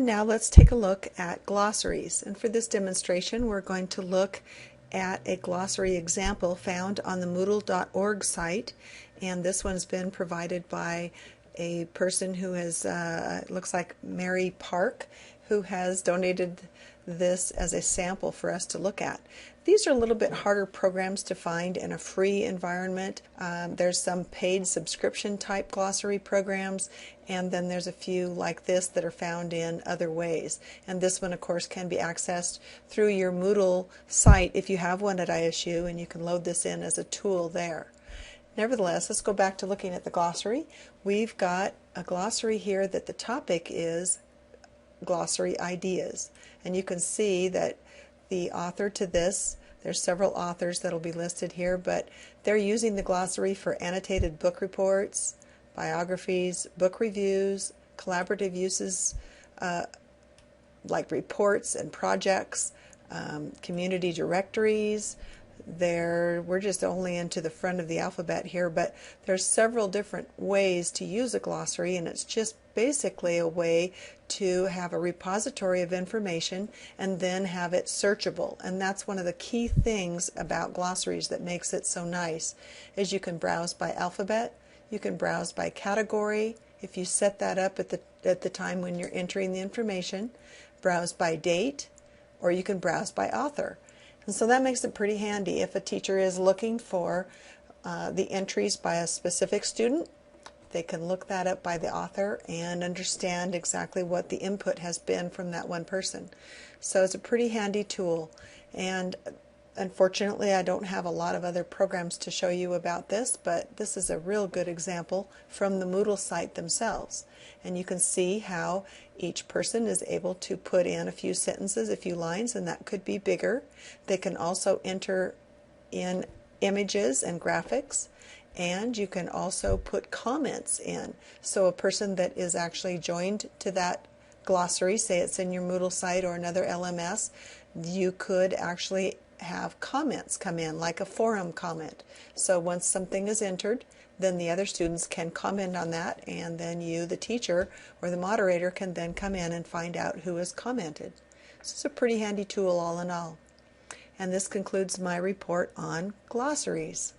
now let's take a look at glossaries. And for this demonstration, we're going to look at a glossary example found on the Moodle.org site. And this one's been provided by a person who has, looks like Mary Park, who has donated this as a sample for us to look at. These are a little bit harder programs to find in a free environment. There's some paid subscription type glossary programs, and then there's a few like this that are found in other ways. And this one, of course, can be accessed through your Moodle site if you have one at ISU, and you can load this in as a tool there. Nevertheless, let's go back to looking at the glossary. We've got a glossary here that the topic is glossary ideas. And you can see that the author to this, there's several authors that will be listed here, but they're using the glossary for annotated book reports, biographies, book reviews, collaborative uses like reports and projects, community directories. We're just only into the front of the alphabet here, but there's several different ways to use a glossary, and it's just basically a way to have a repository of information and then have it searchable. And that's one of the key things about glossaries that makes it so nice, is you can browse by alphabet, you can browse by category if you set that up at the time when you're entering the information, browse by date, or you can browse by author. And so that makes it pretty handy if a teacher is looking for the entries by a specific student. They can look that up by the author and understand exactly what the input has been from that one person. So it's a pretty handy tool. And unfortunately, I don't have a lot of other programs to show you about this, but this is a real good example from the Moodle site themselves. And you can see how each person is able to put in a few sentences, a few lines, and that could be bigger. They can also enter in images and graphics, and you can also put comments in. So a person that is actually joined to that glossary, say it's in your Moodle site or another LMS, you could actually have comments come in, like a forum comment. So once something is entered, then the other students can comment on that, and then you, the teacher or the moderator, can then come in and find out who has commented. So it's a pretty handy tool all in all. And this concludes my report on glossaries.